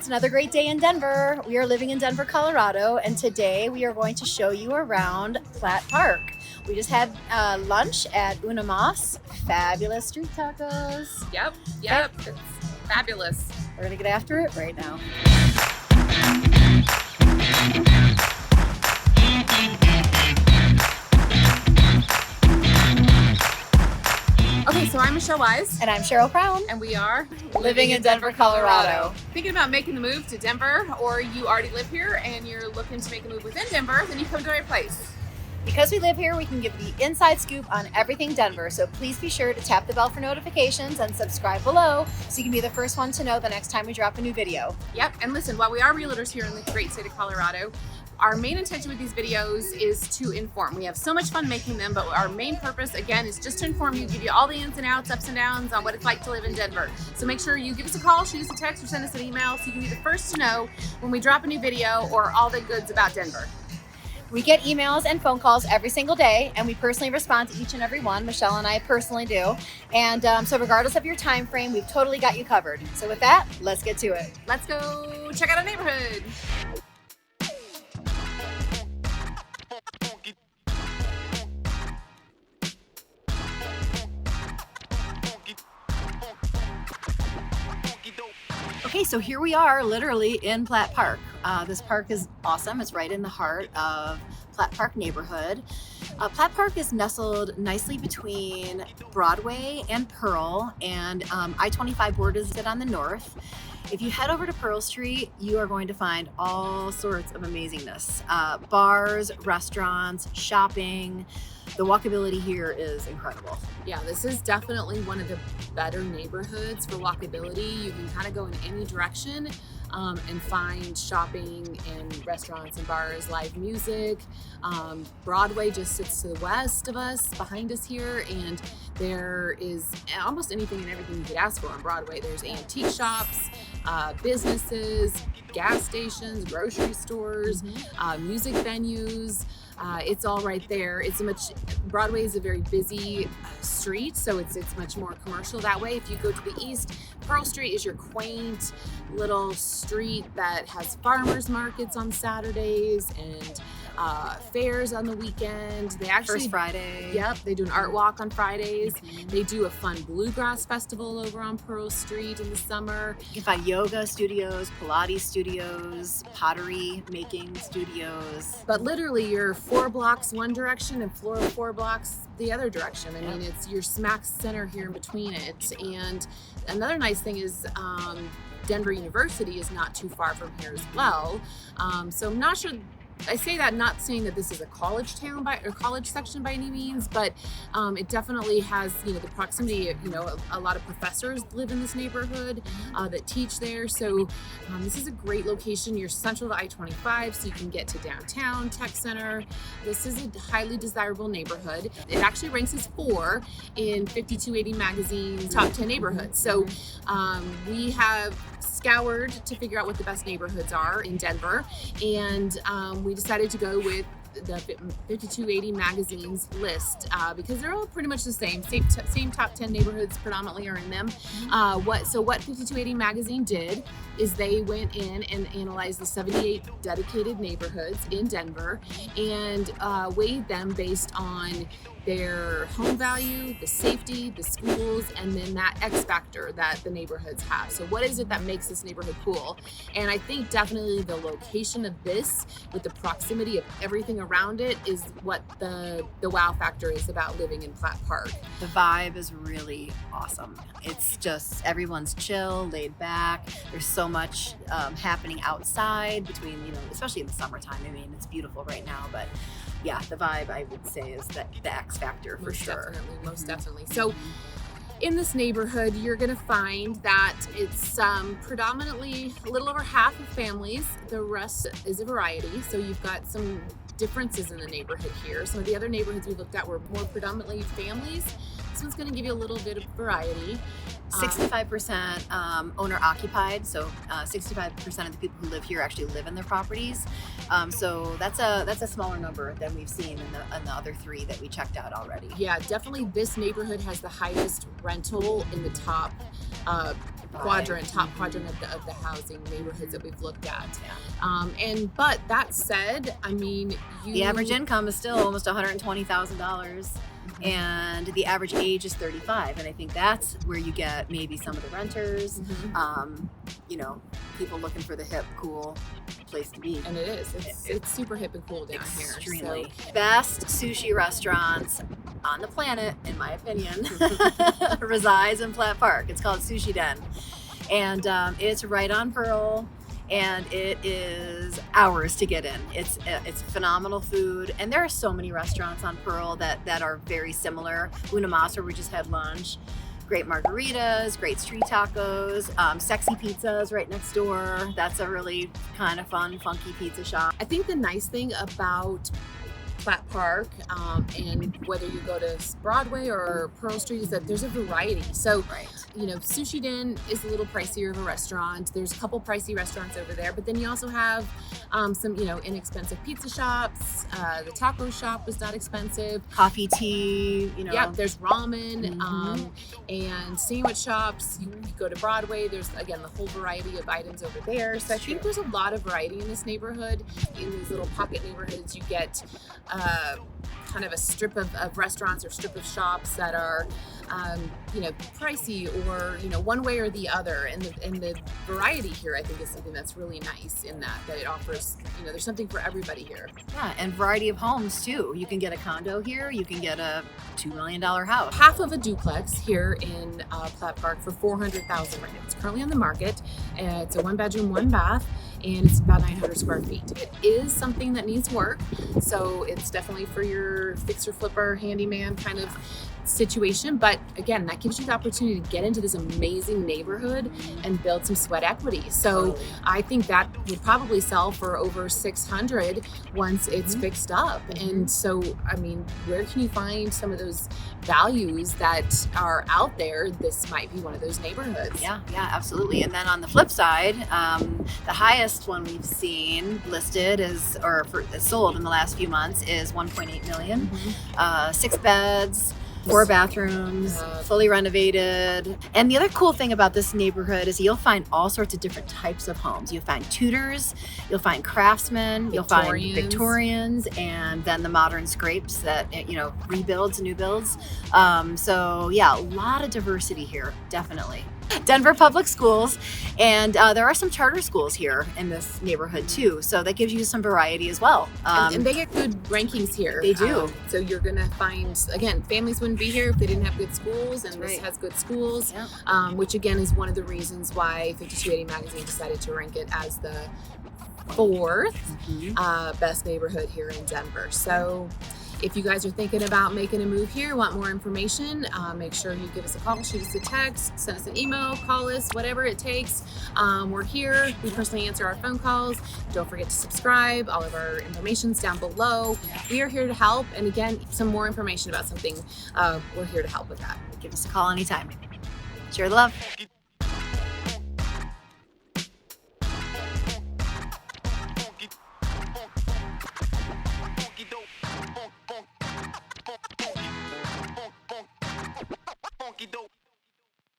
It's another great day in Denver. We are living in Denver, Colorado, and today we are going to show you around Platt Park. We just had lunch at Una Mas. Fabulous street tacos. Yep, it's fabulous. We're gonna get after it right now. Okay, so I'm Michelle Wise. And I'm Cheryl Crown. And we are living in Denver, Colorado. Thinking about making the move to Denver, or you already live here and you're looking to make a move within Denver, then you come to the right place. Because we live here, we can give the inside scoop on everything Denver. So please be sure to tap the bell for notifications and subscribe below so you can be the first one to know the next time we drop a new video. Yep, and listen, while we are realtors here in the great state of Colorado, our main intention with these videos is to inform. We have so much fun making them, but our main purpose, again, is just to inform you, give you all the ins and outs, ups and downs on what it's like to live in Denver. So make sure you give us a call, shoot us a text, or send us an email so you can be the first to know when we drop a new video or all the goods about Denver. We get emails and phone calls every single day, and we personally respond to each and every one. Michelle and I personally do. And so regardless of your time frame, we've totally got you covered. So with that, let's get to it. Let's go check out our neighborhood. Okay, so here we are literally in Platt Park. This park is awesome. It's right in the heart of Platt Park neighborhood. Platt Park is nestled nicely between Broadway and Pearl, and I-25 borders it on the north. If you head over to Pearl Street, you are going to find all sorts of amazingness. Bars, restaurants, shopping. The walkability here is incredible. Yeah, this is definitely one of the better neighborhoods for walkability. You can kind of go in any direction and find shopping and restaurants and bars, live music. Broadway just sits to the west of us, behind us here, and there is almost anything and everything you could ask for on Broadway. There's antique shops, businesses, gas stations, grocery stores, music venues. It's all right there. Broadway is a very busy street, so it's much more commercial that way. If you go to the east, Pearl Street is your quaint little street that has farmers markets on Saturdays and fairs on the weekend. They actually First Friday. Yep, they do an art walk on Fridays. They do a fun bluegrass festival over on Pearl Street in the summer. You can find yoga studios, Pilates studios, pottery making studios. But literally you're 4 blocks one direction and 4 blocks the other direction. I mean, it's your smack center here in between it. And another nice thing is Denver University is not too far from here as well. So I'm not sure. I say that not saying that this is a college town or college section by any means, but it definitely has, the proximity of, a lot of professors live in this neighborhood that teach there. So this is a great location. You're central to I-25, so you can get to downtown, tech center. This is a highly desirable neighborhood. It actually ranks as 4 in 5280 magazine's top 10 neighborhoods. So we have scoured to figure out what the best neighborhoods are in Denver, and we decided to go with the 5280 magazine's list because they're all pretty much the same top 10 neighborhoods predominantly are in them. What 5280 magazine did is they went in and analyzed the 78 dedicated neighborhoods in Denver and weighed them based on their home value, the safety, the schools, and then that X factor that the neighborhoods have. So what is it that makes this neighborhood cool? And I think definitely the location of this with the proximity of everything around it is what the wow factor is about living in Platt Park. The vibe is really awesome. It's just everyone's chill, laid back. There's so much happening outside between, especially in the summertime. I mean, it's beautiful right now, but yeah, the vibe I would say is the X factor for sure. Most definitely. So in this neighborhood, you're going to find that it's predominantly a little over half of families. The rest is a variety. So you've got some differences in the neighborhood here. Some of the other neighborhoods we looked at were more predominantly families. This one's going to give you a little bit of variety. 65% owner occupied, so 65% of the people who live here actually live in their properties. So that's a smaller number than we've seen in the other 3 that we checked out already. Yeah, definitely this neighborhood has the highest rental in the top quadrant, top quadrant of the housing neighborhoods that we've looked at. Yeah. But that said, I mean, The average income is still almost $120,000. And the average age is 35, and I think that's where you get maybe some of the renters, you know, people looking for the hip, cool place to be. And it is. It's super hip and cool down Extremely. here. So. Best sushi restaurants on the planet, in my opinion, resides in Platt Park. It's called Sushi Den, and it's right on Pearl. And it is hours to get in. It's phenomenal food, and there are so many restaurants on Pearl that are very similar. Unamasa, where we just had lunch. Great margaritas, great street tacos, sexy pizzas right next door. That's a really kind of fun, funky pizza shop. I think the nice thing about Platt Park, and whether you go to Broadway or Pearl Street, is that there's a variety. So, you know, Sushi Den is a little pricier of a restaurant. There's a couple pricey restaurants over there, but then you also have some, you know, inexpensive pizza shops. The taco shop is not expensive. Coffee, tea, you know. Yeah, there's ramen, and sandwich shops. You go to Broadway, there's, again, the whole variety of items over there. So I think there's a lot of variety in this neighborhood. In these little pocket neighborhoods, you get kind of a strip of restaurants or strip of shops that are, you know, pricey or, you know, one way or the other. And the variety here, I think, is something that's really nice in that it offers, you know, there's something for everybody here. Yeah, and variety of homes too. You can get a condo here. You can get a $2 million house. Half of a duplex here in Platt Park for $400,000 right now. It's currently on the market. It's a 1-bedroom, 1-bath, and it's about 900 square feet. It is something that needs work, so it's definitely for your fixer flipper handyman kind of situation. But again, that gives you the opportunity to get into this amazing neighborhood and build some sweat equity. So I think that would probably sell for over 600 once it's fixed up. And so, I mean, where can you find some of those values that are out there? This might be one of those neighborhoods. Yeah, absolutely. And then on the flip side, the highest one we've seen listed is, or sold in the last few months, is 1.8 million. 6 beds, 4 bathrooms, fully renovated. And the other cool thing about this neighborhood is you'll find all sorts of different types of homes. You'll find Tudors, you'll find craftsmen, you'll find Victorians, and then the modern scrapes that, you know, rebuilds, new builds. So yeah, a lot of diversity here, definitely. Denver Public Schools, and there are some charter schools here in this neighborhood too, so that gives you some variety as well. And they get good rankings here. They do. So you're gonna find, again, families wouldn't be here if they didn't have good schools, and this has good schools, which again is one of the reasons why 5280 Magazine decided to rank it as the 4th best neighborhood here in Denver. So if you guys are thinking about making a move here, want more information, make sure you give us a call, shoot us a text, send us an email, call us, whatever it takes. We're here. We personally answer our phone calls. Don't forget to subscribe. All of our information's down below. We are here to help. And again, some more information about something, we're here to help with that. Give us a call anytime. Share the love.